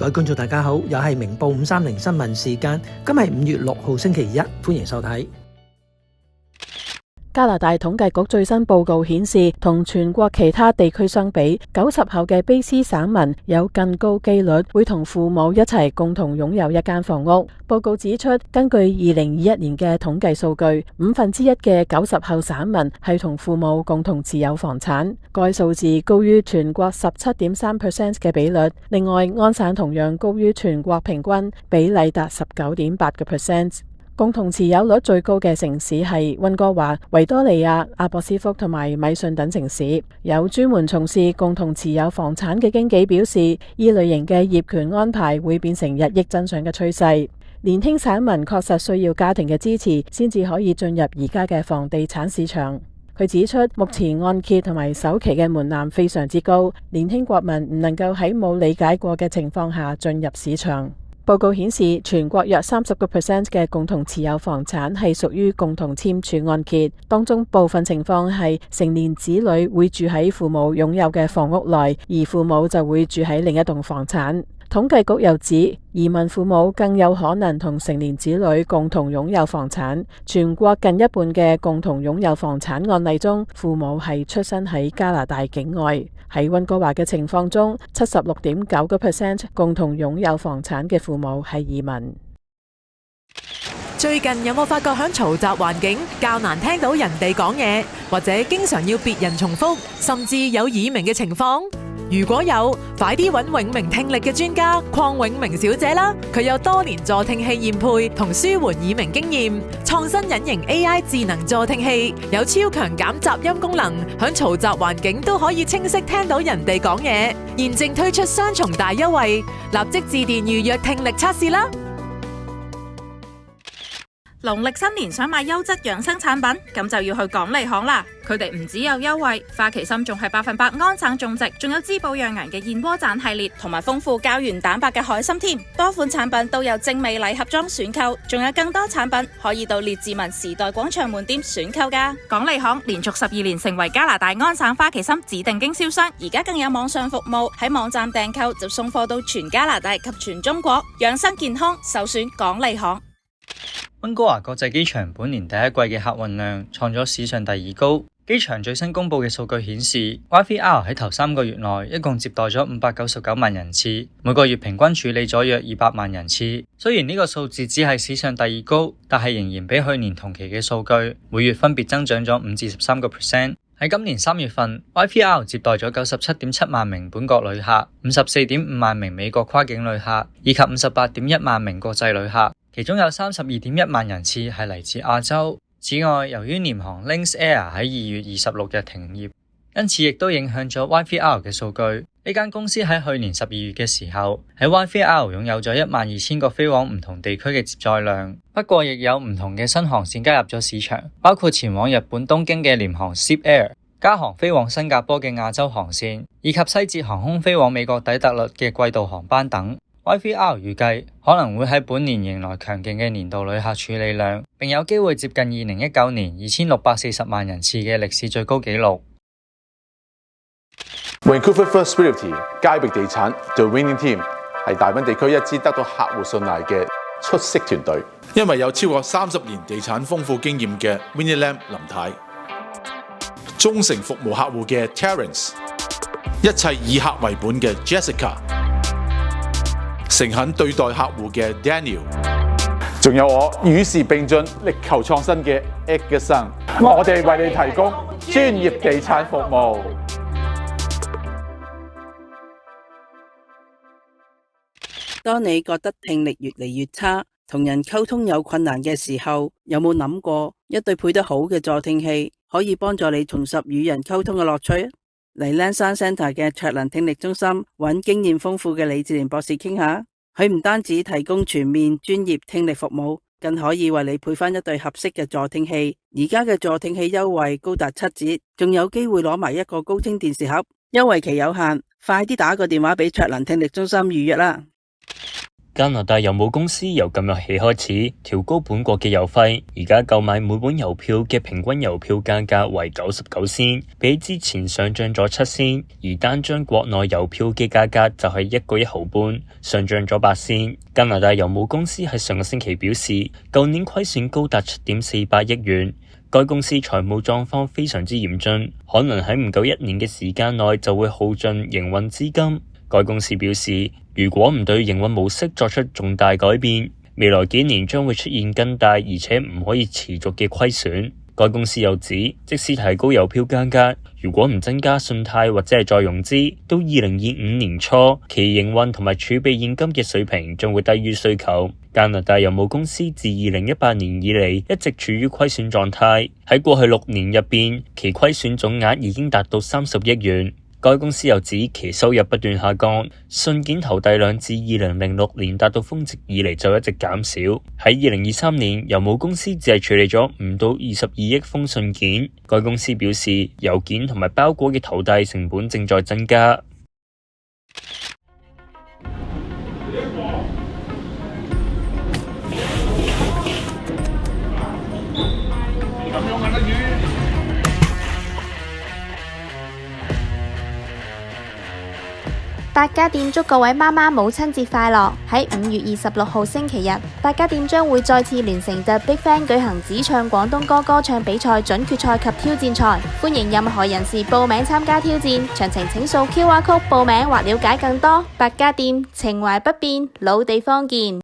各位觀眾大家好，又係明報530新聞時間，今日5月6號星期一，歡迎收睇。加拿大統計局最新報告顯示，同全國其他地區相比，90後嘅卑詩省民有更高機率會同父母一齊共同擁有一間房屋。報告指出，根據2021年嘅統計數據，1/5嘅90後省民係同父母共同持有房產，該數字高於全國17.3% 嘅比率。另外，安省同樣高於全國平均，比例達19.8%。共同持有率最高嘅城市係溫哥華、維多利亞、阿博斯福同埋米遜等城市。有專門從事共同持有房產嘅經紀表示，呢類型嘅業權安排會變成日益增長嘅趨勢。年輕省民確實需要家庭嘅支持，先至可以進入而家嘅房地產市場。佢指出，目前按揭同埋首期嘅門檻非常之高，年輕國民唔能夠喺冇理解過嘅情況下進入市場。報告顯示，全國約30% 嘅共同持有房產係屬於共同簽署按揭，當中部分情況係成年子女會住喺父母擁有嘅房屋內，而父母就會住喺另一棟房產。統計局又指，移民父母更有可能同成年子女共同擁有房產。全國近一半嘅共同擁有房產案例中，父母係出生喺加拿大境外。喺溫哥華嘅情況中，76.9% 共同擁有房產嘅父母係移民。最近有冇發覺響嘈雜環境較難聽到人哋講嘢，或者經常要別人重複，甚至有耳鳴嘅情況？如果有，快啲揾永明聽力嘅專家鄺永明小姐啦！佢有多年助聽器驗配同舒緩耳鳴經驗，創新隱形 AI 智能助聽器，有超強減雜音功能，響嘈雜環境都可以清晰聽到人哋講嘢。現正推出雙重大優惠，立即致電預約聽力測試啦！農曆新年想買優質養生產品，咁就要去港利行啦。佢哋唔只有優惠，花旗參仲係100%安省種植，仲有滋補養顏嘅燕窩盞系列，同埋豐富膠原蛋白嘅海參添。多款產品都有精美禮盒裝選購，仲有更多產品可以到列治文時代廣場門店選購㗎。港利行連續12年成為加拿大安省花旗參指定經銷商，而家更有網上服務，喺網站訂購就送貨到全加拿大及全中國。養生健康首選港利行。溫哥華國際機場本年第一季嘅客運量創咗史上第2高。機場最新公布嘅數據顯示 YVR 喺頭3個月內一共接待咗599萬人次，每個月平均處理咗約200萬人次。雖然呢個數字只係史上第2高，但係仍然比去年同期嘅數據每月分別增長咗5至13%。喺今年3月份 YVR 接待咗97.7萬名本國旅客、54.5萬名美國跨境旅客以及58.1萬名國際旅客。其中有32.1萬人次係嚟自亞洲。此外，由於廉航 Lynx Air 喺2月26日停業，因此亦都影響咗 YVR 嘅數據。呢間公司喺去年12月嘅時候，喺 YVR 擁有咗12000個飛往唔同地區嘅接載量。不過，亦有唔同嘅新航線加入咗市場，包括前往日本東京嘅廉航 Zip Air、加航飛往新加坡嘅亞洲航線，以及西捷航空飛往美國底特律嘅季度航班等。YVR 預計可能會喺本年迎來強勁嘅年度旅客處理量，並有機會接近2019年2640萬人次嘅歷史最高紀錄。Vancouver First Realty 佳域地產 The Winning Team 係大溫地區一支得到客戶信賴嘅出色團隊，因為有超過30年地產豐富經驗嘅 Winnie Lam 林太，忠誠服務客戶嘅 Terence， 一切以客為本嘅 Jessica，誠懇對待客戶嘅 Daniel， 仲有我與時並進、力求創新嘅 Edgerson， 我哋為你提供專業地產服務。當你覺得聽力越嚟越差，同人溝通有困難嘅時候，有冇諗過一對配得好嘅助聽器可以幫助你重拾與人溝通嘅樂趣？嚟 Lansdowne Centre 嘅卓能聽力中心揾經驗豐富嘅李志廉博士傾下，佢唔單止提供全面專業聽力服務，更可以為你配翻一對合適嘅助聽器。而家嘅助聽器優惠高達7折，仲有機會攞埋一個高清電視盒，優惠期有限，快啲打個電話俾卓能聽力中心預約啦！加拿大郵務公司由今日起開始調高本國嘅郵費，而家購買每本郵票嘅平均郵票價格為99仙，比之前上漲咗7仙，而單張國內郵票嘅價格就係1個1毫半，上漲咗8仙。加拿大郵務公司喺上個星期表示，舊年虧損高達7.48億元。該公司財務狀況非常之嚴峻，可能喺唔夠1年嘅時間內就會耗盡營運資金。該公司表示，如果唔對營運模式作出重大改變，未來幾年將會出現更大而且唔可以持續嘅虧損。該公司又指，即使提高郵票價格，如果唔增加信貸或者係再融資，到2025年初，其營運同埋儲備現金嘅水平將會低於需求。加拿大郵務公司自2018年以嚟一直處於虧損狀態，喺過去6年入邊，其虧損總額已經達到30億元。該公司又指其收入不斷下降，信件投遞量自2006年達到峰值以嚟就一直減少。喺2023年，郵務公司只係處理咗5到22億封信件。該公司表示，郵件同埋包裹嘅投遞成本正在增加。百家店祝各位媽媽母親節快樂！喺5月26號星期日，百家店將會再次聯成 The Big Fan 舉行只唱廣東歌歌唱比賽準決賽及挑戰賽，歡迎任何人士報名參加挑戰。詳情請掃 QR Code 報名或了解更多。百家店情懷不變，老地方見。